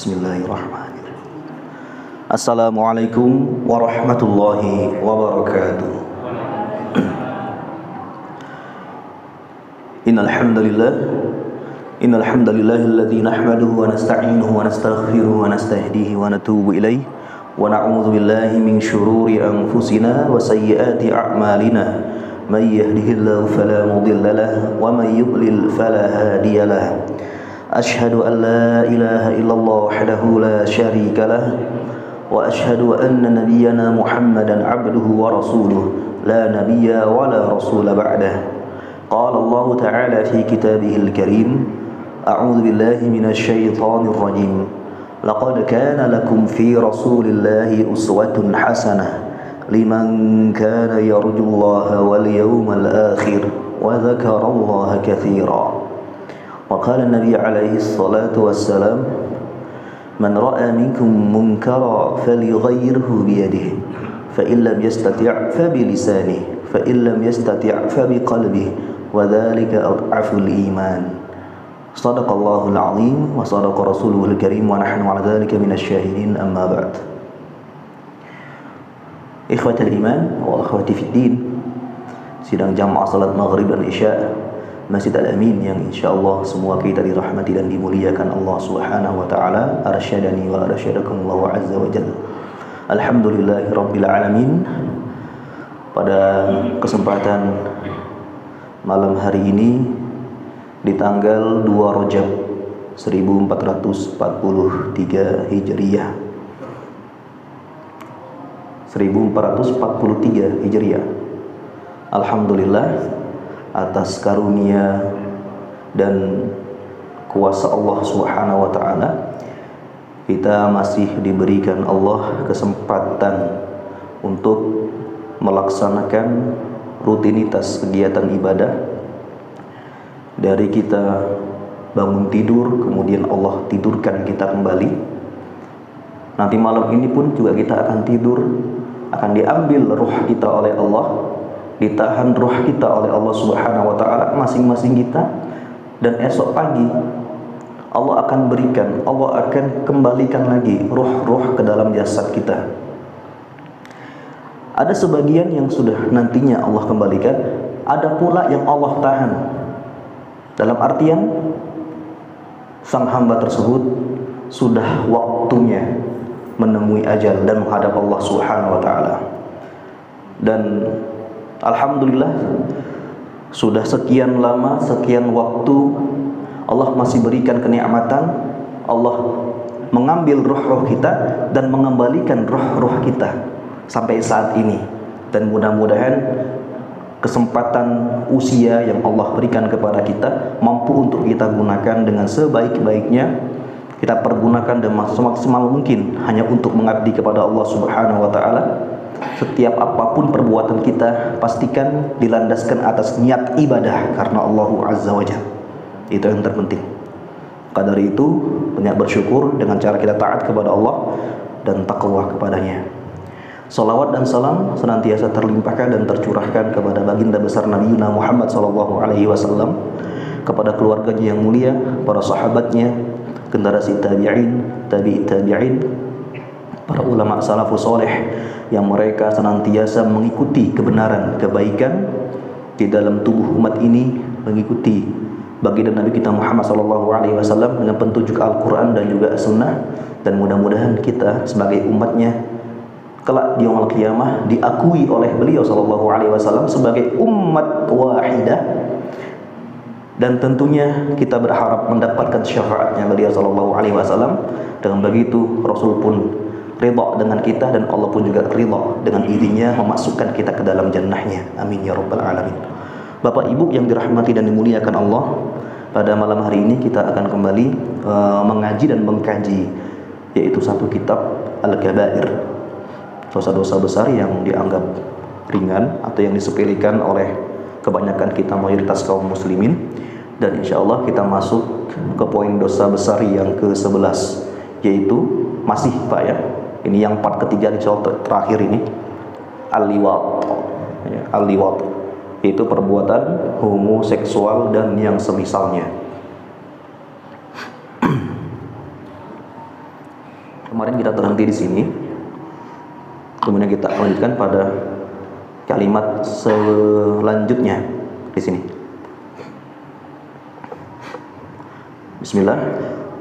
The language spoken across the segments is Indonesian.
Bismillahirrahmanirrahim. Assalamualaikum warahmatullahi wabarakatuh. Innal hamdalillahilladzi nahmaduhu wa nasta'inuhu wa nastaghfiruhu wa nastahdihi wa natubu ilaihi wa na'udzu billahi min shururi anfusina wa sayyiati a'malina. May yahdihillahu fala mudilla lahu wa may yudlil fala hadiya lahu. Ashhadu an la ilaha illallah wahdahu la syarika lah wa ashhadu anna nabiyyana Muhammadan abduhu wa rasuluh la nabiyya wa la rasula ba'dah. Qala Allah ta'ala fi kitabihil karim, a'udzu billahi minasy syaithanir rajim. Laqad kana lakum fi rasulillahi uswatun hasanah liman kana yarjullaha wal yawmal akhir wa dzakarallaha katsiran. وقال النبي عليه الصلاة والسلام من رأى منكم منكرا فليغيره بيده فإن لم يستطع فبلسانه فإن لم يستطع فبقلبه وذلك أضعف الإيمان. صدق الله العظيم وصدق رسوله الكريم ونحن على ذلك من الشاهدين. أما بعد. إخوة الإيمان وأخواتي في الدين, sidang jamaah salat maghrib dan isya Masjid Al-Amin yang insyaallah semua kita dirahmati dan dimuliakan Allah Subhanahu wa taala. Arsyadani wa arsyadakumullah azza wa jalla. Alhamdulillahirabbil alamin. Pada kesempatan malam hari ini di tanggal 2 Rajab 1443 Hijriah. 1443 Hijriah. Alhamdulillah atas karunia dan kuasa Allah Subhanahu wa taala, kita masih diberikan Allah kesempatan untuk melaksanakan rutinitas kegiatan ibadah. Dari kita bangun tidur, kemudian Allah tidurkan kita kembali. Nanti malam ini pun juga kita akan tidur, akan diambil ruh kita oleh Allah, ditahan ruh kita oleh Allah Subhanahu wa taala masing-masing kita, dan esok pagi Allah akan berikan, Allah akan kembalikan lagi ruh-ruh ke dalam jasad kita. Ada sebagian yang sudah nantinya Allah kembalikan, ada pula yang Allah tahan. Dalam artian sang hamba tersebut sudah waktunya menemui ajal dan menghadap Allah Subhanahu wa taala. Dan alhamdulillah sudah sekian lama, sekian waktu Allah masih berikan kenikmatan. Allah mengambil ruh-ruh kita dan mengembalikan ruh-ruh kita sampai saat ini. Dan mudah-mudahan kesempatan usia yang Allah berikan kepada kita mampu untuk kita gunakan dengan sebaik-baiknya. Kita pergunakan dengan semaksimal mungkin hanya untuk mengabdi kepada Allah Subhanahu wa taala. Setiap apapun perbuatan kita pastikan dilandaskan atas niat ibadah karena Allah Azza wa Jalla. Itu yang terpenting. Maka dari itu banyak bersyukur dengan cara kita taat kepada Allah dan takwa kepadanya. Salawat dan salam senantiasa terlimpahkan dan tercurahkan kepada baginda besar Nabi Muhammad SAW, kepada keluarganya yang mulia, para sahabatnya, generasi tabi'in, tabi'in, para ulama salafus soleh yang mereka senantiasa mengikuti kebenaran, kebaikan di dalam tubuh umat ini, mengikuti baginda Nabi kita Muhammad SAW dengan petunjuk Al-Quran dan juga Sunnah. Dan mudah-mudahan kita sebagai umatnya kelak di yaumul qiyamah diakui oleh beliau SAW sebagai umat wahidah. Dan tentunya kita berharap mendapatkan syafaatnya beliau SAW. Dengan begitu Rasul pun ridha dengan kita dan Allah pun juga ridha dengan izinnya memasukkan kita ke dalam jannahnya. Amin ya rabbal alamin. Bapak Ibu yang dirahmati dan dimuliakan Allah, pada malam hari ini kita akan kembali mengaji dan mengkaji yaitu satu kitab Al-Kabair, dosa-dosa besar yang dianggap ringan atau yang disepelekan oleh kebanyakan kita mayoritas kaum muslimin. Dan insya Allah kita masuk ke poin dosa besar yang ke-11, yaitu masih Pak ya, ini yang part ketiga insya Allah terakhir ini, al-liwat ya, al-liwat itu perbuatan homoseksual dan yang semisalnya. Kemarin kita terhenti di sini. Kemudian kita lanjutkan pada kalimat selanjutnya di sini. Bismillah.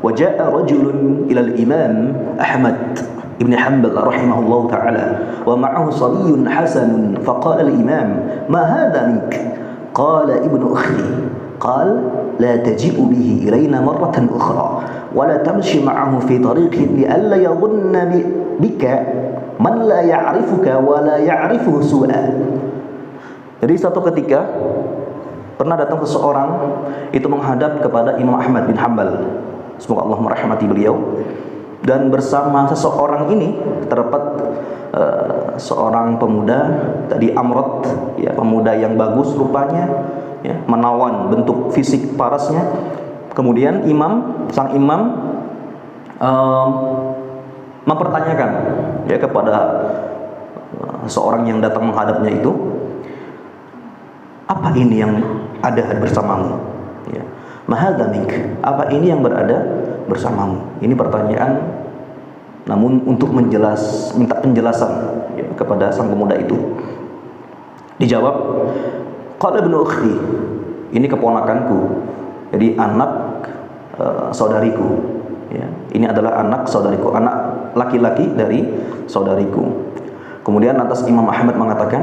Wa jaa'a rajulun ila al-Imam Ahmad ibn Hanbal rahimahullah ta'ala wa ma'ahu sabiyyun hasanun faqala al-Imam ma hadha mink? Qala ibnu ukhti. قال لا تجيء به إلينا مرة أخرى ولا تمشي معه في طريق لئلا يظن بك من لا يعرفك ولا يعرفه سوءا. Jadi satu ketika pernah datang seseorang itu menghadap kepada Imam Ahmad bin Hanbal, semoga Allah merahmati beliau, dan bersama seseorang ini terdapat seorang pemuda tadi Amrod, ya, pemuda yang bagus rupanya, ya, menawan bentuk fisik parasnya. Kemudian sang imam mempertanyakan, ya, kepada seorang yang datang menghadapnya itu, apa ini yang ada bersamamu? Ya. Mahadha mink, apa ini yang berada bersamamu? Ini pertanyaan, namun untuk minta penjelasan, ya, kepada sang pemuda itu. Dijawab, qala ibnu ukhti, ini keponakanku, jadi anak saudariku, ya. Ini adalah anak saudariku, anak laki-laki dari saudariku. Kemudian lantas Imam Ahmad mengatakan,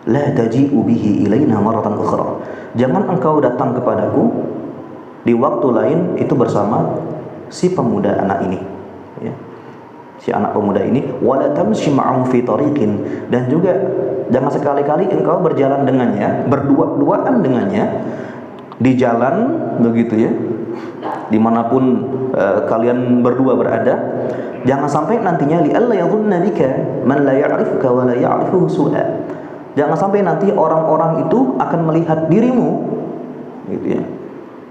la taji'u bihi ilaina maratan ukhra, jangan engkau datang kepadaku di waktu lain itu bersama si pemuda anak ini, ya, si anak pemuda ini. Wala tamshi ma'ahu fi tariqin, dan juga jangan sekali-kali engkau berjalan dengannya, berdua-duaan dengannya di jalan, begitu ya, dimanapun kalian berdua berada. Jangan sampai nantinya li'alla yadhunna bika man la ya'rifuka wa la ya'rifuhu su'a, jangan sampai nanti orang-orang itu akan melihat dirimu, gitu ya.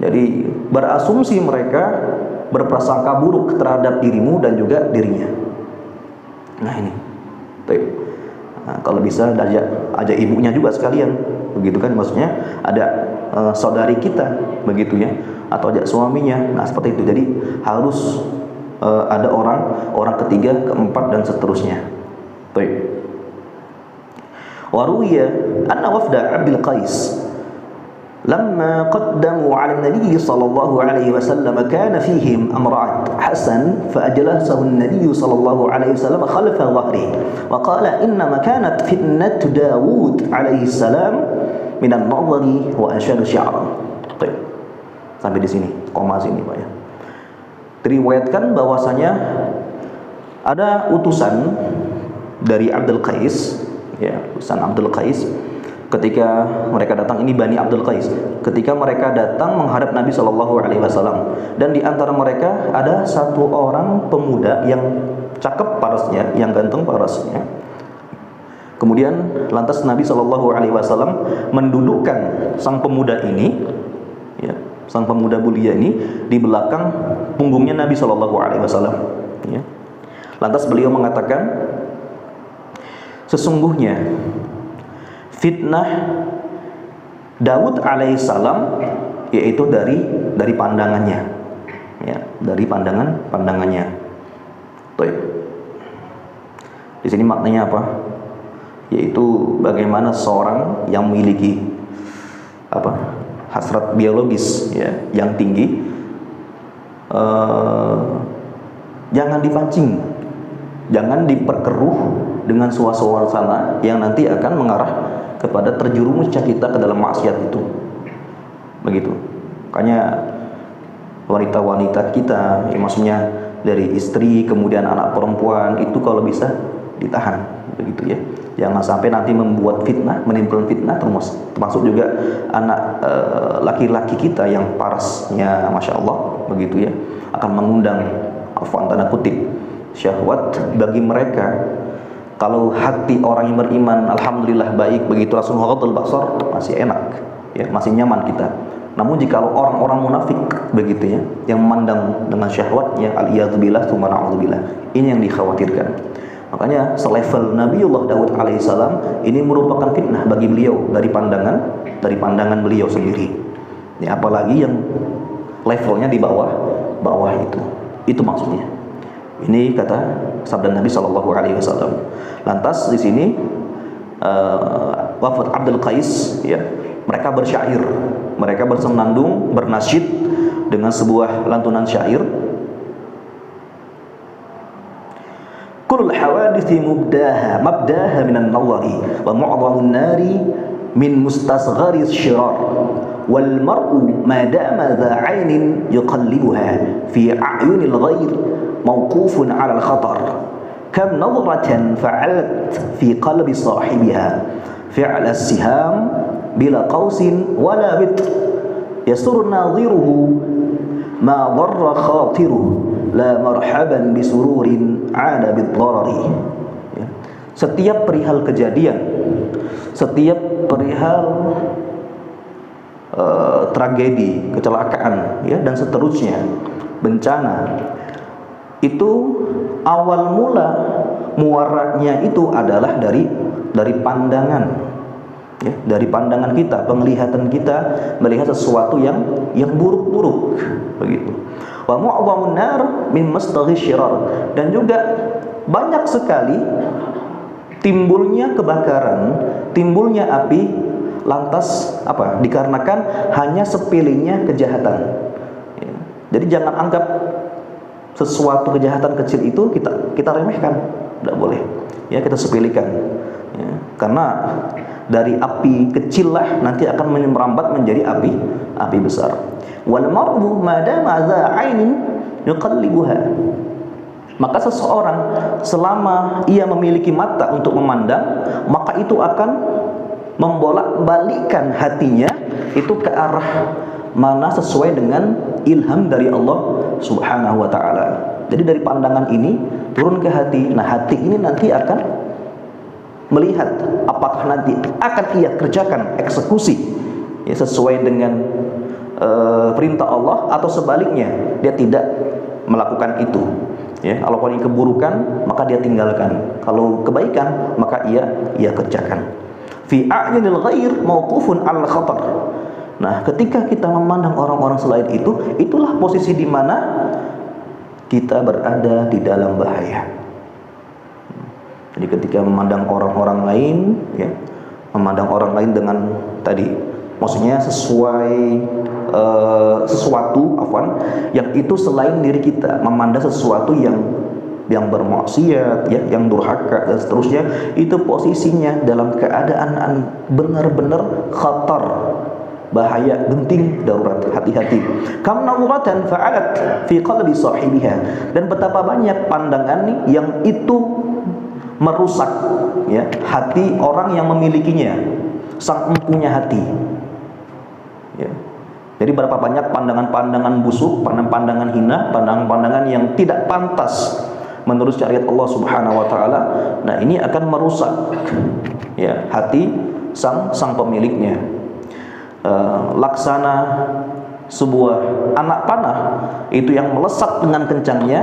Jadi berasumsi mereka, berprasangka buruk terhadap dirimu dan juga dirinya. Nah ini, nah, kalau bisa ajak ibunya juga sekalian, begitu kan, maksudnya ada saudari kita, begitu ya, atau ajak suaminya. Nah seperti itu. Jadi harus ada orang ketiga, keempat, dan seterusnya. Baik. وروي أن وفد عبد القيس لما قدموا على النبي صلى الله عليه وسلم كان فيهم امرأة حسن فأجلسه النبي صلى الله عليه وسلم خلف ظهره وقال إنما كانت فتنة داود عليه السلام من النظر وأنشد شعرا. طيب, sampai di sini, koma sini Pak ya. Diriwayatkan bahwasanya ada utusan dari Abdul Qais, ya, utusan Abdul Qais, ketika mereka datang, ini Bani Abdul Qais, ketika mereka datang menghadap Nabi Shallallahu Alaihi Wasallam, dan di antara mereka ada satu orang pemuda yang cakep parasnya, yang ganteng parasnya. Kemudian lantas Nabi Shallallahu Alaihi Wasallam mendudukkan sang pemuda ini, ya, sang pemuda belia ini di belakang punggungnya Nabi Shallallahu Alaihi Wasallam. Ya. Lantas beliau mengatakan, sesungguhnya fitnah Daud alaihissalam yaitu dari pandangannya, ya, dari pandangannya. Tuh. Di sini maknanya apa? Yaitu bagaimana seorang yang memiliki hasrat biologis, ya, yang tinggi, jangan dipancing, jangan diperkeruh dengan suasana yang nanti akan mengarah kepada terjerumusnya kita ke dalam maksiat itu, begitu. Makanya wanita-wanita kita, ya, maksudnya dari istri kemudian anak perempuan itu kalau bisa ditahan, begitu ya. Jangan sampai nanti membuat fitnah, menimbulkan fitnah, termasuk juga anak laki-laki kita yang parasnya, masya Allah, begitu ya, akan mengundang afwan tanda kutip syahwat bagi mereka. Kalau hati orang yang beriman, alhamdulillah baik, begitu langsung ghadul basar, masih enak, ya, masih nyaman kita. Namun jika orang-orang munafik, begitu ya, yang memandang dengan syahwatnya, al-iyadzubillah, tsumma na'udzubillah, ini yang dikhawatirkan. Makanya selevel Nabiullah Daud alaihissalam ini merupakan fitnah bagi beliau dari pandangan beliau sendiri. Ya, apalagi yang levelnya di bawah itu maksudnya. Ini kata sabda Nabi Shallallahu Alaihi Wasallam. Lantas di sini wafat Abdul Qais, ya, mereka bersyair, mereka bersenandung, bernasyid dengan sebuah lantunan syair. Kullul hawadithi mabdaha minan nawari wa mu'adhamun nari min mustasghari syirar wal mar'u ma dama dha 'ainin yuqallibuha fi a'yunil ghair mawqufun 'ala al-khatar kam nadratan fa'alat fi qalbi sahibiha fi'la as-siham bila qausin wala bit yasur nadhiruhu ma dharra khatiruhu la marhaban bisururin 'ada bid-dharari. Setiap perihal kejadian, setiap perihal tragedi, kecelakaan, ya, dan seterusnya, bencana, itu awal mula muaranya itu adalah dari pandangan, ya, dari pandangan kita, penglihatan kita melihat sesuatu yang buruk-buruk, begitu. Wa mu'adhamun nar min mastaghi syirar, dan juga banyak sekali timbulnya kebakaran, timbulnya api, lantas apa? Dikarenakan hanya sepilihnya kejahatan. Ya. Jadi jangan anggap sesuatu kejahatan kecil itu kita remehkan, tidak boleh. Ya, kita sepilihkan. Ya. Karena dari api kecil lah nanti akan merambat menjadi api besar. Wal mar'u ma dama dha 'ainin yuqallibuha. Maka seseorang selama ia memiliki mata untuk memandang, maka itu akan membolak-balikkan hatinya itu ke arah mana sesuai dengan ilham dari Allah Subhanahu wa taala. Jadi dari pandangan ini turun ke hati. Nah, hati ini nanti akan melihat apakah nanti akan ia kerjakan eksekusi, ya, sesuai dengan perintah Allah, atau sebaliknya dia tidak melakukan itu. Ya, kalau ini keburukan maka dia tinggalkan, kalau kebaikan maka ia kerjakan. Fi a'yunil ghair mauqufun 'alal khatar. Nah, ketika kita memandang orang-orang selain itu, itulah posisi di mana kita berada di dalam bahaya. Jadi ketika memandang orang-orang lain, ya, memandang orang lain dengan tadi, maksudnya sesuai sesuatu yang itu selain diri kita, memandang sesuatu yang bermaksiat, ya, yang durhaka dan seterusnya, itu posisinya dalam keadaan benar-benar khatar, bahaya, genting, darurat, hati-hati. Kam nawratan fa'alat fi qalbi sahibiha, dan betapa banyak pandangan yang itu merusak, ya, hati orang yang memilikinya, sang empunya hati. Ya. Jadi berapa banyak pandangan-pandangan busuk, pandangan-pandangan hina, pandangan-pandangan yang tidak pantas menurut syariat Allah Subhanahu wa taala. Nah, ini akan merusak, ya, hati sang pemiliknya. Laksana sebuah anak panah itu yang melesat dengan kencangnya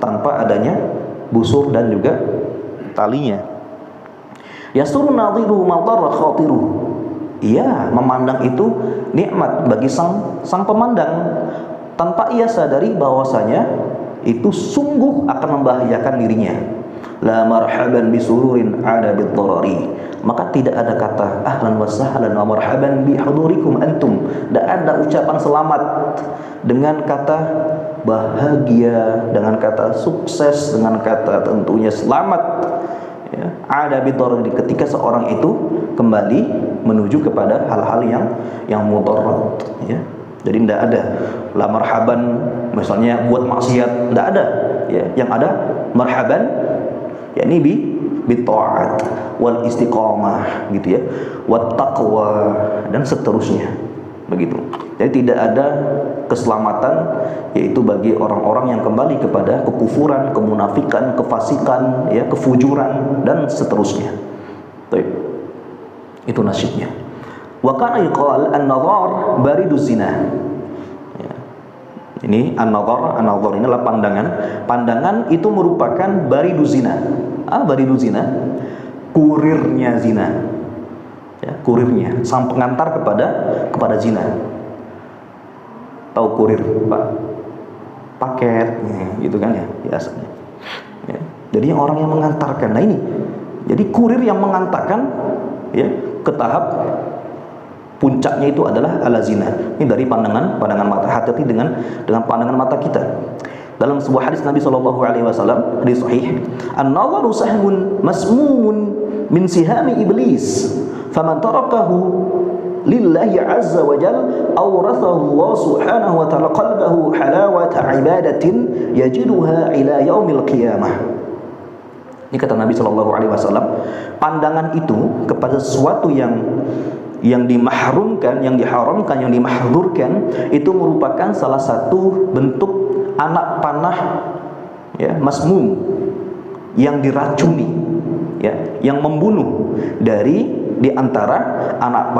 tanpa adanya busur dan juga talinya. Yasur nadhiru ma dharra khatiru. Ia memandang itu nikmat bagi sang pemandang, tanpa ia sadari bahwasanya itu sungguh akan membahayakan dirinya. La marhaban bisururin 'ada bid-dharari. Maka tidak ada kata ahlan wa sahlan wa marhaban bi hudurikum antum. Tidak ada ucapan selamat dengan kata bahagia, dengan kata sukses, dengan kata tentunya selamat, ya, ada bid-dharari, ketika seorang itu kembali menuju kepada hal-hal yang mudarat, ya. Jadi tidak ada la marhaban misalnya buat maksiat, tidak ada, ya. Yang ada marhaban yakni bi ta'at wal istiqamah, gitu, ya, wat taqwa dan seterusnya, begitu. Jadi tidak ada keselamatan yaitu bagi orang-orang yang kembali kepada kekufuran, kemunafikan, kefasikan, ya, kefujuran dan seterusnya. Baik. Itu nasyidnya. Wa kana yuqal an-nadhar bariduz zina. Ya. Ini an-nadhar ini adalah pandangan. Pandangan itu merupakan bariduz zina. Bariduz zina, kurirnya zina. Ya, kurirnya, sang pengantar kepada zina. Tahu kurir, Pak? Paket, gitu kan, ya, biasanya. Ya. Jadi orang yang mengantarkan. Nah ini, jadi kurir yang mengantarkan ya ke tahap puncaknya itu adalah al-zina. Ini dari pandangan mata. Hati-hati dengan pandangan mata kita. Dalam sebuah hadis Nabi sallallahu alaihi wasallam, hadis sahih, "An-nazaru sahmun masmumun min sihami iblis, faman tarakahu lillahi azza wa jal awrathahu Allah subhanahu wa ta'ala qalbahu halawata ibadatin yajiduha ila yaumil qiyamah." Ini kata Nabi sallallahu alaihi wasallam, pandangan itu kepada sesuatu yang dimahrumkan, yang diharamkan, yang dimahdzurkan, itu merupakan salah satu bentuk anak panah ya, masmum, yang diracuni ya, yang membunuh di antara anak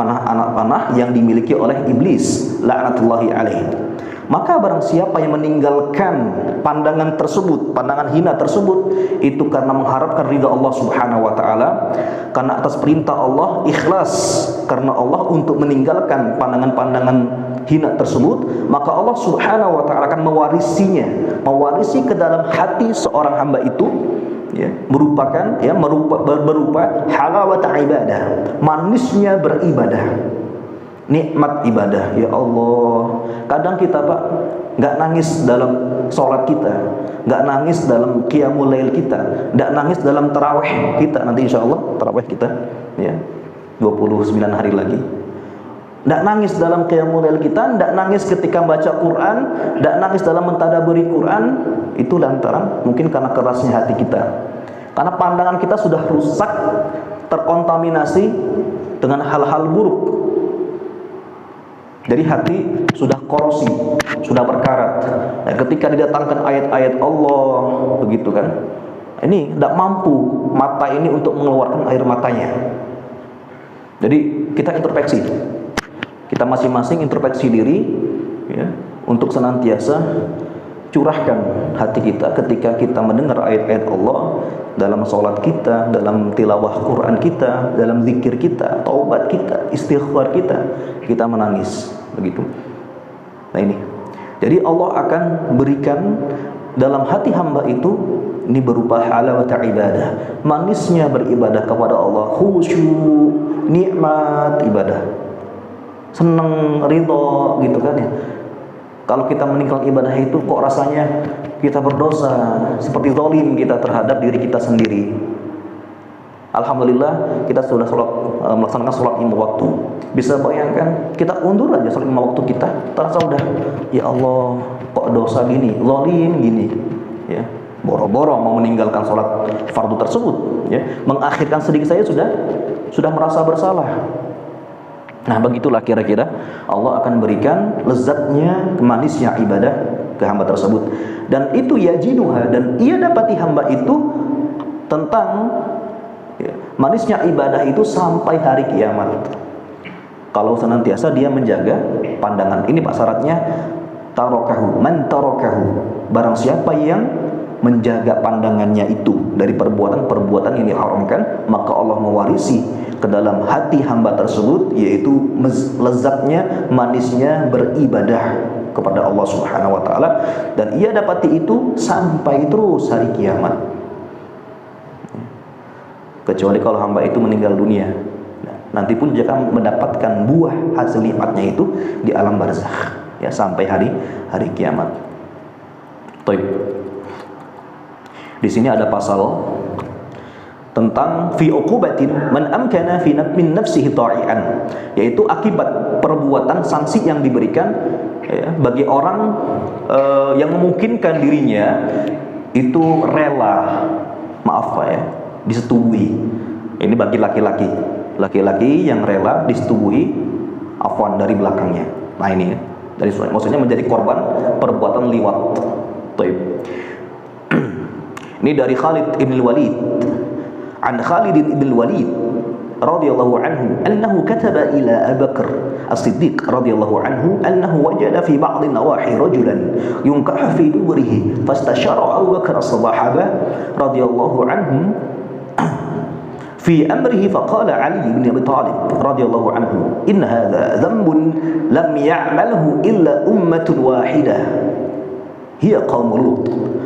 panah yang dimiliki oleh iblis laknatullahi alaihi. Maka barang siapa yang meninggalkan pandangan tersebut, pandangan hina tersebut, itu karena mengharapkan ridha Allah subhanahu wa ta'ala, karena atas perintah Allah, ikhlas karena Allah untuk meninggalkan pandangan-pandangan hina tersebut, maka Allah subhanahu wa ta'ala akan mewarisi ke dalam hati seorang hamba itu ya, berupa halawat ibadah, manisnya beribadah, nikmat ibadah. Ya Allah, kadang kita Pak nggak nangis dalam sholat kita, nggak nangis dalam qiyamul lail kita, nggak nangis dalam tarawih kita. Nanti insya Allah tarawih kita ya 29 hari lagi. Nggak nangis dalam qiyamul lail kita, nggak nangis ketika baca Quran, nggak nangis dalam mentadaburi Quran. Itu lantaran mungkin karena kerasnya hati kita, karena pandangan kita sudah rusak, terkontaminasi dengan hal-hal buruk. Jadi hati sudah korosi, sudah berkarat. Nah, ketika didatangkan ayat-ayat Allah, begitu kan, ini tidak mampu mata ini untuk mengeluarkan air matanya. Jadi kita introspeksi, kita masing-masing introspeksi diri, ya, untuk senantiasa curahkan hati kita ketika kita mendengar ayat-ayat Allah, dalam sholat kita, dalam tilawah Quran kita, dalam zikir kita, taubat kita, istighfar kita menangis, begitu. Nah ini, jadi Allah akan berikan dalam hati hamba itu, ini berupa halawat ibadah, manisnya beribadah kepada Allah, khusyuk, nikmat ibadah, senang, ridho, gitu kan ya. Kalau kita meninggalkan ibadah itu, kok rasanya kita berdosa, seperti zalim kita terhadap diri kita sendiri. Alhamdulillah kita sudah melaksanakan sholat 5 waktu. Bisa bayangkan, kita undur aja sholat 5 waktu kita, terasa udah, ya Allah, kok dosa gini, zalim gini, ya. Boro-boro mau meninggalkan sholat fardu tersebut, ya. Mengakhirkan sedikit saya sudah merasa bersalah. Nah, begitulah kira-kira Allah akan berikan lezatnya, manisnya ibadah ke hamba tersebut. Dan itu yajiduha, dan ia dapati hamba itu tentang ya, manisnya ibadah itu sampai hari kiamat. Kalau senantiasa dia menjaga pandangan. Ini Pak syaratnya, tarokahu, man tarokahu. Barang siapa yang menjaga pandangannya itu dari perbuatan-perbuatan yang diharamkan, maka Allah mewarisi ke dalam hati hamba tersebut, yaitu lezatnya, manisnya beribadah kepada Allah Subhanahu wa ta'ala, dan ia dapati itu sampai terus hari kiamat, kecuali kalau hamba itu meninggal dunia. Nanti pun dia akan mendapatkan buah hasil nikmatnya itu di alam barzakh, ya, sampai hari kiamat. Baik. Di sini ada pasal tentang fi uqubatin man amkana fi min nafsihi ta'ian, yaitu akibat perbuatan, sanksi yang diberikan ya, bagi orang yang memungkinkan dirinya itu rela, maaf Pak ya, disetujui. Ini bagi laki-laki yang rela disetujui afwan dari belakangnya. Nah ini dari maksudnya menjadi korban perbuatan liwat. Baik. Ini dari Khalid ibn Walid, an Khalid ibn Walid radhiyallahu anhu annahu kataba ila Abu Bakr As-Siddiq radhiyallahu anhu annahu wajada fi ba'd an-nawahi rajulan yunkahu fi duburihi fastashara Abu Bakr as-sahabah radhiyallahu anhum fi amrihi faqala Ali bin Abi Thalib radhiyallahu anhu in hadha dhanbun lam ya'malhu illa ummatun wahidah hiya qaum Lut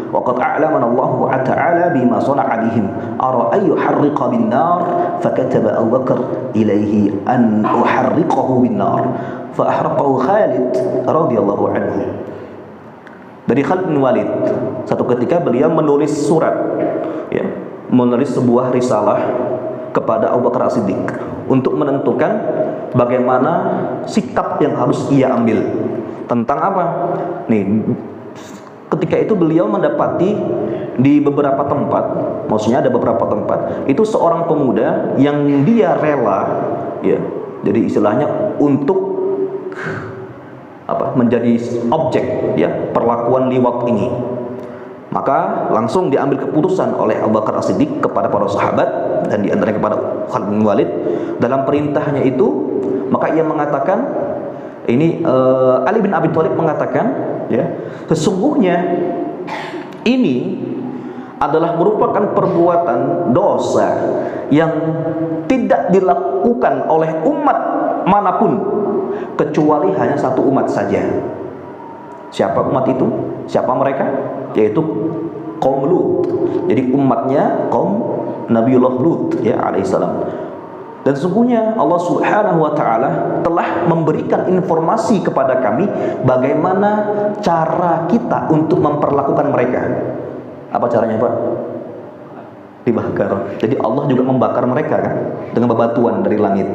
wa qad a'lamana Allahu ta'ala bima sana'a bihim ara ay yuharriqa bin nar fakataba Abu Bakar ilaihi an uharriqahu bin nar fa ahraqahu Khalid radhiyallahu anhu. Dari Khalid bin Walid, satu ketika beliau menulis surat, ya, menulis sebuah risalah kepada Abu Bakar As-Siddiq untuk menentukan bagaimana sikap yang harus ia ambil tentang apa. Nih, ketika itu beliau mendapati di beberapa tempat, maksudnya ada beberapa tempat, itu seorang pemuda yang dia rela, ya, jadi istilahnya untuk menjadi objek, ya, perlakuan liwat ini. Maka langsung diambil keputusan oleh Abu Bakar As-Siddiq kepada para sahabat dan diantaranya kepada Khalid bin Walid. Dalam perintahnya itu, maka ia mengatakan, ini Ali bin Abi Thalib mengatakan, ya, sesungguhnya ini adalah merupakan perbuatan dosa yang tidak dilakukan oleh umat manapun kecuali hanya satu umat saja. Siapa umat itu? Siapa mereka? Yaitu kaum Lut. Jadi umatnya kaum Nabiullah Lut, ya, alaihissalam. Dan sesungguhnya Allah Subhanahu wa taala telah memberikan informasi kepada kami bagaimana cara kita untuk memperlakukan mereka. Apa caranya, Pak? Dibakar. Jadi Allah juga membakar mereka, kan, dengan bebatuan dari langit,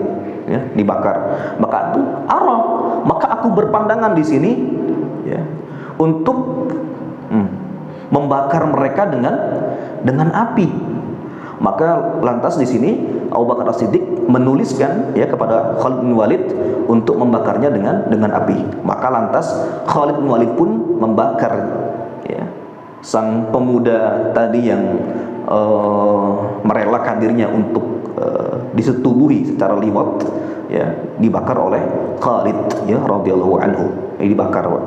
ya, dibakar. Maka aku berpandangan di sini, ya, untuk membakar mereka dengan api. Maka lantas di sini Abu Bakar As-Siddiq menuliskan, ya, kepada Khalid bin Walid untuk membakarnya dengan api. Maka lantas Khalid bin Walid pun membakar, ya, sang pemuda tadi yang merelakan dirinya untuk disetubuhi secara liwat, ya, dibakar oleh Khalid, ya, radhiyallahu anhu. Ini dibakar, Pak.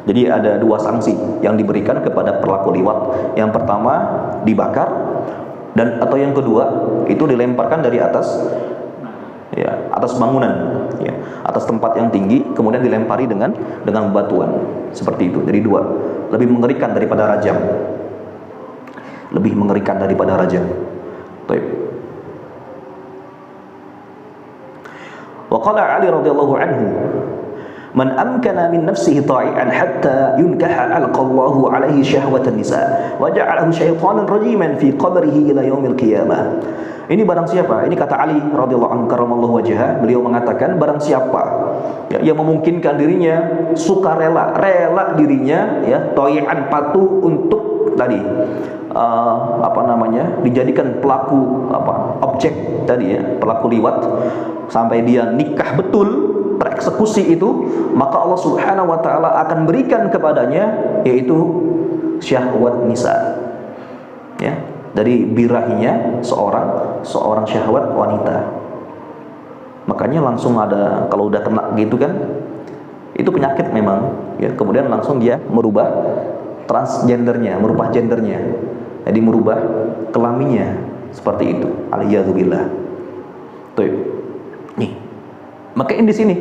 Jadi ada dua sanksi yang diberikan kepada pelaku liwat. Yang pertama dibakar, dan atau yang kedua itu dilemparkan dari atas, ya, atas bangunan, ya, atas tempat yang tinggi, kemudian dilempari dengan batuan seperti itu. Jadi dua, lebih mengerikan daripada rajam, lebih mengerikan daripada rajam. Baik. Wa qala Ali radhiyallahu anhu, man amkana min nafsihi ta'i'an hatta yunkaha alqallahu alaihi syahwatan nisa wa ja'alahu syaitanan rajiman fi qabrihi ila yaumil qiyamah. Ini barang siapa? Ini kata Ali radhiyallahu anhu karramallahu wajhah, beliau mengatakan barang siapa, ya, yang memungkinkan dirinya sukarela, rela dirinya, ya, ta'i'an, patuh untuk tadi dijadikan pelaku objek tadi, ya, pelaku liwat sampai dia nikah betul, tereksekusi itu, maka Allah Subhanahu wa taala akan berikan kepadanya yaitu syahwat nisa, ya, dari birahinya seorang syahwat wanita. Makanya langsung ada, kalau udah kena gitu kan, itu penyakit memang, ya, kemudian langsung dia merubah transgendernya, merubah gendernya, jadi merubah kelaminnya seperti itu. Aliyadzubillah. Tuh. Nih. Maka di sini,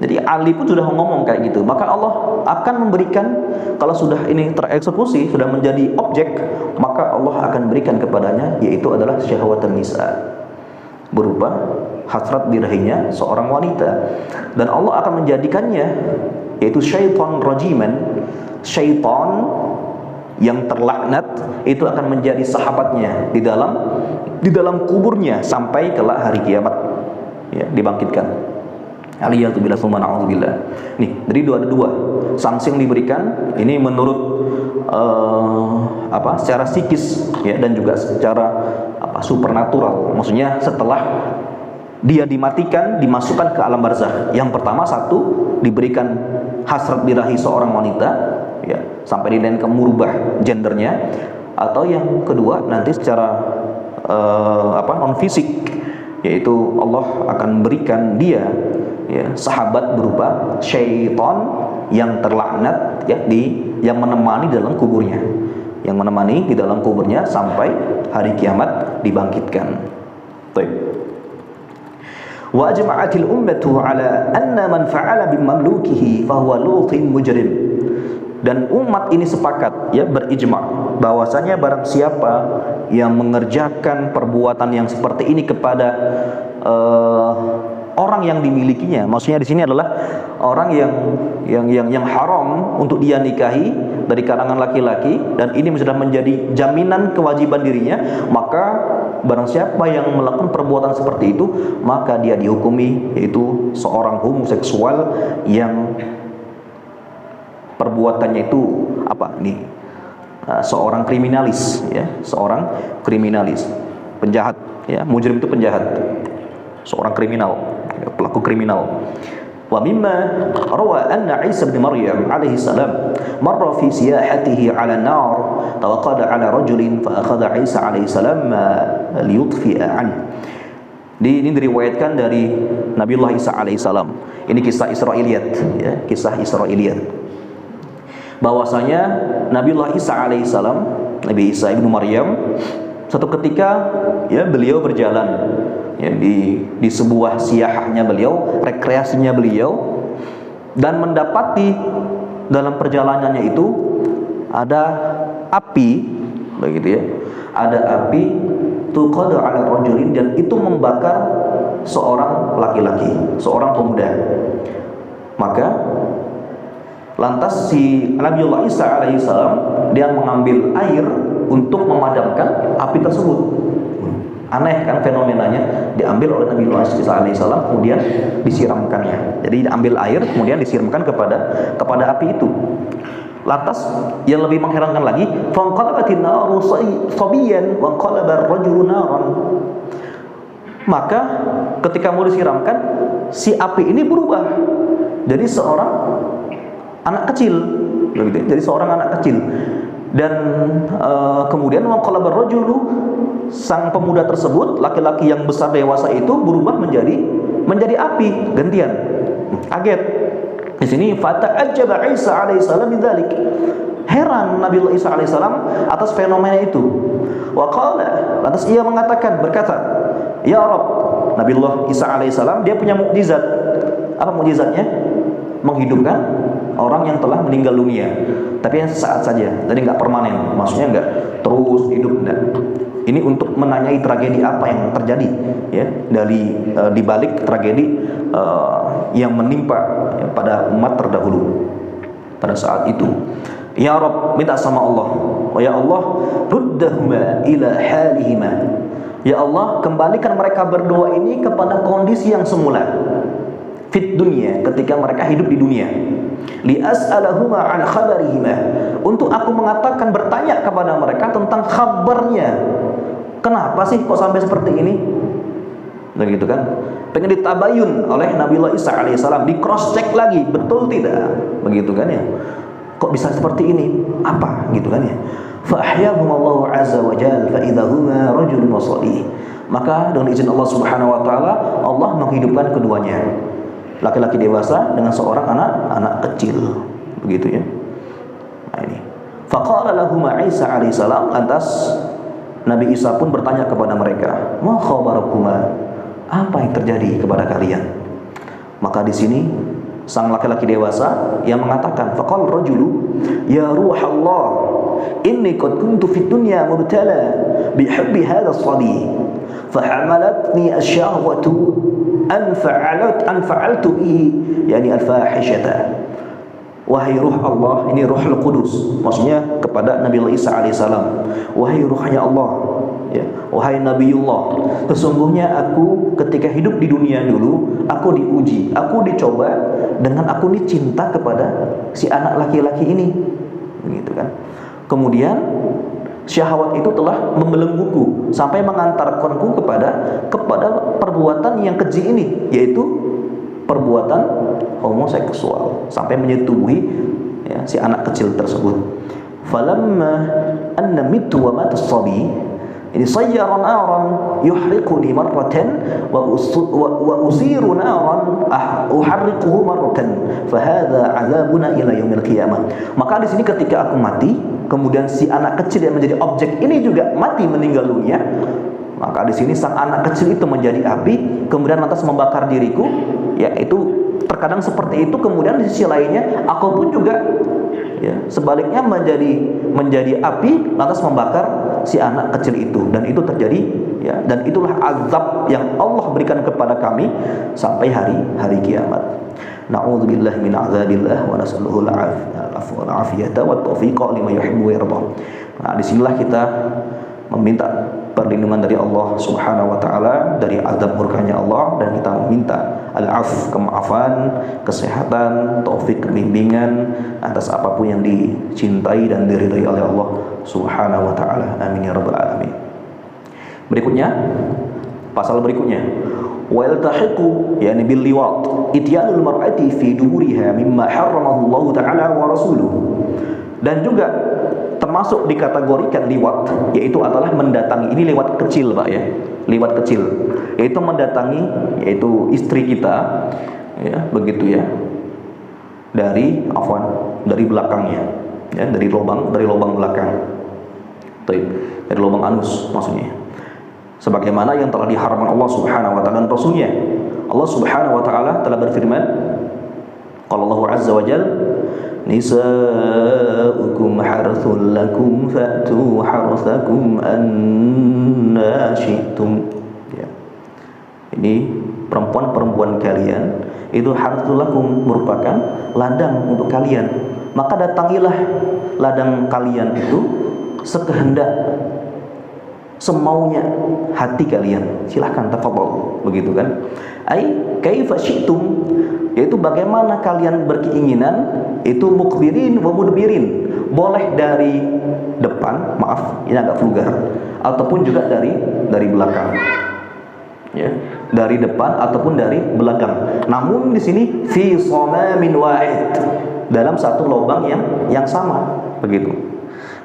jadi Ali pun sudah ngomong kayak gitu. Maka Allah akan memberikan, kalau sudah ini tereksekusi, sudah menjadi objek, maka Allah akan berikan kepadanya yaitu adalah syahwatan nisa, berupa hasrat birahinya seorang wanita. Dan Allah akan menjadikannya yaitu syaitan rajiman, syaitan yang terlaknat itu akan menjadi sahabatnya di dalam kuburnya sampai kelak hari kiamat, ya, dibangkitkan. Aliyatubillah summa na'udzubillah. Nih, jadi ada dua sanksi yang diberikan. Ini menurut secara psikis, ya, dan juga secara supernatural. Maksudnya setelah dia dimatikan, dimasukkan ke alam barzakh. Yang pertama, satu, diberikan hasrat birahi seorang wanita, ya, sampai dia merubah gendernya. Atau yang kedua, nanti secara non fisik, yaitu Allah akan berikan dia, ya, sahabat berupa syaitan yang terlaknat, ya, yang menemani dalam kuburnya, sampai hari kiamat dibangkitkan. Baik. Wa ajma'atil ummatu ala anna man fa'ala bimamlukihi fahuwa lutin mujrim. Dan umat ini sepakat, ya, berijma', bahwasanya barang siapa yang mengerjakan perbuatan yang seperti ini kepada orang yang dimilikinya, maksudnya di sini adalah orang yang haram untuk dia nikahi dari kalangan laki-laki, dan ini sudah menjadi jaminan kewajiban dirinya, maka barang siapa yang melakukan perbuatan seperti itu, maka dia dihukumi yaitu seorang homoseksual yang perbuatannya itu apa nih? Seorang kriminalis, ya, seorang kriminalis, penjahat, ya, mujrim itu penjahat, seorang kriminal, pelaku kriminal. Wa mimma rawa anna Isa bin Maryam alaihi salam marra fi siyahatihi 'ala an-nar tawaqada 'ala rajulin fa akhadha Isa alaihi salam liyutfi'a an. Ini diriwayatkan dari Nabiullah Isa alaihi salam. Ini kisah Israiliyat, ya, kisah Israiliyat. Bahwasanya Nabiullah Isa alaihi salam, Nabi Isa ibnu Maryam, satu ketika, ya, beliau berjalan, ya, di sebuah siyahahnya beliau, rekreasinya beliau, dan mendapati dalam perjalanannya itu ada api, begitu ya, ada api tuqadu 'ala rajulin, dan itu membakar seorang laki-laki, seorang pemuda. Maka lantas si Nabiullah Isa alaihissalam dia mengambil air untuk memadamkan api tersebut. Aneh kan fenomenanya, diambil oleh Nabiullah Isa alaihissalam kemudian disiramkannya. Jadi diambil air kemudian disiramkan kepada api itu. Lantas yang lebih mengherankan lagi, fanqalabatin naru sabiyan wa qalaba ar-rajulu naran. Maka ketika mau disiramkan, si api ini berubah jadi seorang anak kecil, begitu. Jadi seorang anak kecil. Dan kemudian wa qalaba ar-rajulu, sang pemuda tersebut, laki-laki yang besar dewasa itu berubah menjadi api, gantian. Kaget. Di sini fata'ajjaba Isa alaihissalam bidzalik. Heran Nabiullah Isa alaihissalam atas fenomena itu. Wa qala, lantas ia berkata, "Ya Rabb." Nabiullah Isa alaihissalam dia punya mukjizat. Apa mukjizatnya? Menghidupkan orang yang telah meninggal dunia. Tapi yang sesaat saja, jadi nggak permanen. Maksudnya nggak terus hidup. Ini untuk menanyai tragedi apa yang terjadi, ya, dari dibalik tragedi yang menimpa, ya, pada umat terdahulu pada saat itu. Ya Rabb, minta sama Allah, oh ya Allah, ruddahuma ila halihima. Ya Allah, kembalikan mereka berdua ini kepada kondisi yang semula fit dunia, ketika mereka hidup di dunia. Li as'alahuma an khabarihima, untuk aku mengatakan, bertanya kepada mereka tentang kabarnya. Kenapa sih kok sampai seperti ini? Begitu kan? Pengen ditabayun oleh Nabiullah Isa alaihissalam, di cross check lagi, betul tidak? Begitu kan ya? Kok bisa seperti ini? Apa? Gitu kan ya? Fa ahyahum Allahu azza wa jalla fa idahuma rajulun wa salih. Maka dengan izin Allah Subhanahu wa taala, Allah menghidupkan keduanya, laki-laki dewasa dengan seorang anak kecil, begitu ya. Nah ini. Faqala lahum Isa alaihissalam, lantas Nabi Isa pun bertanya kepada mereka, "Ma khabarukuma?" Apa yang terjadi kepada kalian? Maka di sini sang laki-laki dewasa yang mengatakan, faqal rajulu, "Ya ruh Allah, inni qad kuntu fid dunya mubtala bi hubbi hadha as-sabi, fa hamalatni ash-shahwatu an fa'altu bihi, yani al-fahishata." Wahai ruh Allah, ini Ruhul Qudus, maksudnya kepada Nabi Isa alaihissalam. Wahai ruhnya Allah, ya, wahai Nabiullah, sesungguhnya aku ketika hidup di dunia dulu, aku diuji, aku dicoba dengan aku ini cinta kepada si anak laki-laki ini, begitu kan. Kemudian syahwat itu telah membelengguku sampai mengantarkanku kepada perbuatan yang keji ini, yaitu perbuatan homoseksual, sampai menyetubuhi, ya, si anak kecil tersebut. Falamma anna mitu wa mata as-sabi, ini sayyara naran yuhriquni marratan wa usiru naran uharriquhu marratan, fahadha azabuna ila yaumil qiyamah. Maka di sini ketika aku mati, kemudian si anak kecil yang menjadi objek ini juga mati, meninggal dunia, maka di sini sang anak kecil itu menjadi api, kemudian lantas membakar diriku. Ya, itu terkadang seperti itu. Kemudian di sisi lainnya, aku pun juga, ya, sebaliknya menjadi api lantas membakar si anak kecil itu, dan itu terjadi, ya, dan itulah azab yang Allah berikan kepada kami sampai hari kiamat. Na'udzubillahi min azabillah wa nas'aluhu al-'afwa wal 'afiyata wat taufiqa lima yuhibbu wa yarda. Nah, disinilah kita meminta perlindungan dari Allah Subhanahu wa taala dari azab murkanya Allah, dan kita meminta al-'af, kemaafan, kesehatan, taufik, bimbingan atas apapun yang dicintai dan diridhai oleh Allah Subhanahu wa taala. Amin ya rabbal alamin. Berikutnya, pasal berikutnya, wa yaltahiqu yani bil liwat ityanul mar'ati fi duburiha mimma harramahu Allah taala wa rasuluhu. Dan juga termasuk dikategorikan liwat, yaitu adalah mendatangi, ini liwat kecil Pak ya, liwat kecil, yaitu mendatangi, yaitu istri kita, ya, begitu ya, dari belakangnya, ya, dari lubang belakang, dari lubang anus maksudnya, sebagaimana yang telah diharamkan Allah Subhanahu wa taala dan Rasulnya. Allah Subhanahu wa taala telah berfirman, qala Allah azza wa jalla, nisa'ukum harthul lakum fa'tu harthakum anna syi'tum. Ya. Ini perempuan-perempuan kalian itu harthul lakum, merupakan ladang untuk kalian, maka datangilah ladang kalian itu sekehendak semaunya hati kalian, silahkan tafadhol, begitu kan? Ai kaifa syi'tum, yaitu bagaimana kalian berkeinginan, itu mukbirin wa mudbirin, boleh dari depan, maaf ini agak vulgar, ataupun juga dari belakang, ya, dari depan ataupun dari belakang. Namun di sini fi shamamin wahid, dalam satu lubang yang sama, begitu.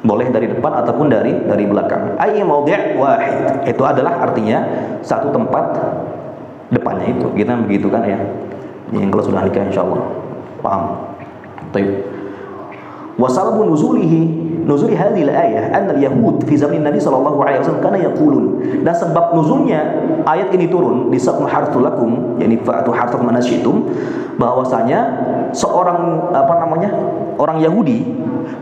Boleh dari depan ataupun dari belakang. Ayy maudhi' wahid, itu adalah artinya satu tempat depannya itu, kita begitu kan ya. Yang kalau sudah nikah insyaallah paham. Baik. Wa sababu nuzuli hadhihi al-ayah anna al-yahud fi zaman Nabi sallallahu alaihi wasallam kana yaqulun, dan sebab nuzulnya ayat ini turun di saqum harthul lakum, yakni fa'atu harthakum anasyitum, bahwasanya seorang orang Yahudi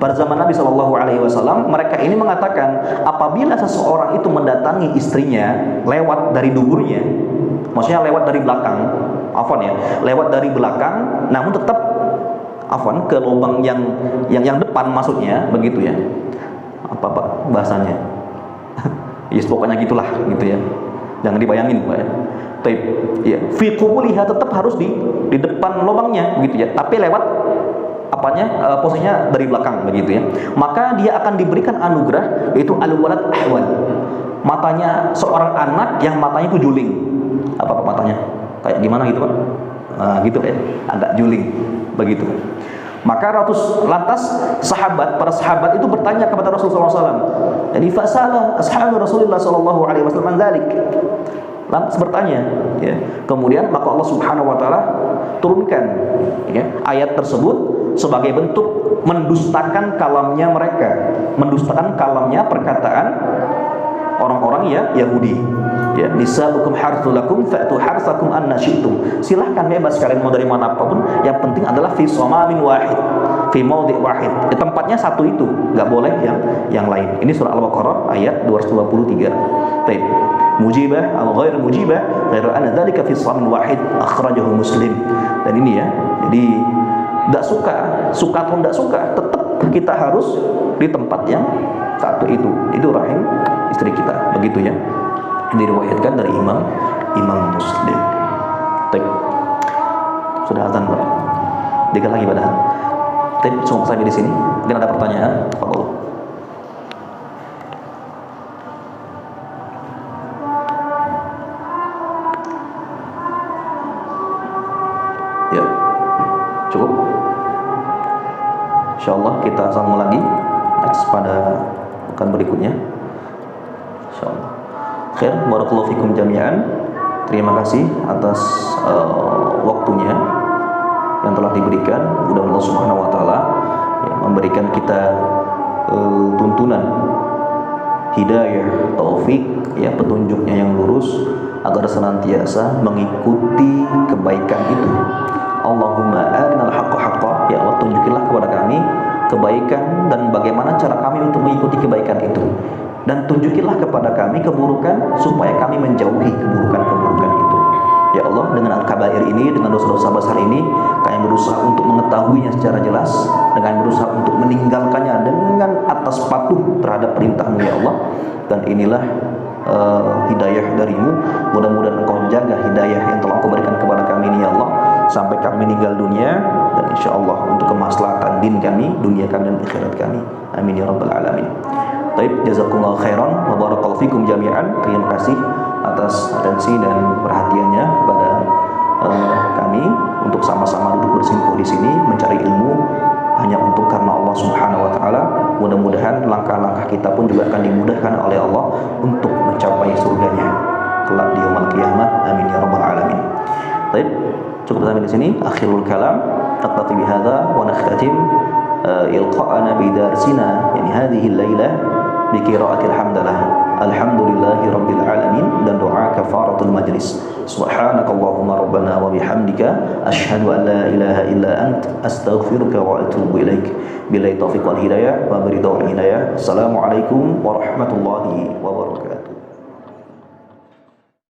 pada zaman Nabi sallallahu alaihi wasallam, mereka ini mengatakan apabila seseorang itu mendatangi istrinya lewat dari duburnya, maksudnya lewat dari belakang, lewat dari belakang, namun tetap ke lubang yang depan maksudnya, begitu ya. Apa Pak bahasanya? Yes, pokoknya gitulah gitu ya. Jangan dibayangin Pak ya. Taib, ya, fi qubuliha, tetap harus di depan lubangnya begitu ya. Tapi lewat posisinya dari belakang begitu ya. Maka dia akan diberikan anugerah, yaitu al-walad ahwan. Matanya seorang anak yang matanya itu juling. Apa matanya? Kayak gimana gitu Pak? Nah, gitu ya. Agak juling begitu. Maka lantas para sahabat itu bertanya kepada Rasulullah SAW. Jadi fasalah ashabu Rasulullah SAW an dzalik. Lantas bertanya, ya. Kemudian maka Allah Subhanahu wa taala turunkan, ya, ayat tersebut sebagai bentuk mendustakan kalamnya mereka, mendustakan kalamnya perkataan orang-orang Yahudi. Ya, nisa'ukum harthul lakum fa'tu harthakum anna syi'tum. Silahkan bebas kalian mau dari mana apapun, yang penting adalah fi shamamin wahid, fi maudhi' wahid. Di tempatnya satu itu, enggak boleh yang lain. Ini surah Al-Baqarah ayat 223. Baik. Mujibah atau ghair mujibah, ghairu anna dzalika fi shamamin wahid, akhrajahu Muslim. Dan ini ya, jadi enggak suka atau enggak suka, tetap kita harus di tempat yang satu itu rahim istri kita, begitu ya. Diriwayatkan dari Imam Muslim. Baik. Sudah azan Pak. Tiga lagi padahal. Tapi cuma sampai di sini. Mungkin ada pertanyaan? Fadhol. Ya. Cukup. Insyaallah kita sambung lagi next pada pekan berikutnya. Insyaallah. Khair, barakallahu fikum jami'an. Terima kasih atas waktunya yang telah diberikan. Mudah-mudahan Allah Subhanahu wa taala ya, memberikan kita tuntunan hidayah, taufik, ya, petunjuknya yang lurus agar senantiasa mengikuti kebaikan itu. Allahumma arinal haqqa haqqa, ya Allah tunjukilah kepada kami kebaikan cara kami untuk mengikuti kebaikan itu, dan tunjukilah kepada kami keburukan supaya kami menjauhi keburukan-keburukan itu. Ya Allah, dengan al-kabair ini, dengan dosa-dosa besar ini, kami berusaha untuk mengetahuinya secara jelas, dengan berusaha untuk meninggalkannya dengan atas patuh terhadap perintah-Mu ya Allah. Dan inilah hidayah darimu. Mudah-mudahan Engkau jaga hidayah yang telah Engkau berikan kepada kami ini ya Allah, sampai kami meninggal dunia, dan insya Allah untuk kemaslahatan din kami, dunia kami dan akhirat kami. Amin ya rabbal alamin. Baik, jazakumullah khairan wa barakallahu fikum jami'an. Terima kasih atas atensi dan perhatiannya kepada kami untuk sama-sama duduk bersimpuh di sini mencari ilmu hanya untuk karena Allah Subhanahu wa taala. Mudah-mudahan langkah-langkah kita pun juga akan dimudahkan oleh Allah untuk mencapai surganya kelak di yaumul qiyamah. Amin ya rabbal alamin. Baik, cukup sampai di sini. Akhirul kalam, naqtati bihadza wa nakhtatim ilqa'ana bi darsina yani hadhihi al-lailah bi qira'atil hamdalah. Alhamdulillahi rabbil alamin, dan doa kafaratul majlis. Subhanakallahumma rabbana wa bihamdika asyhadu an la ilaha illa ant astaghfiruka wa atubu ilaik. Billahi taufiq wal hidayah wa biridha wal hidayah. Assalamualaikum warahmatullahi wabarakatuh.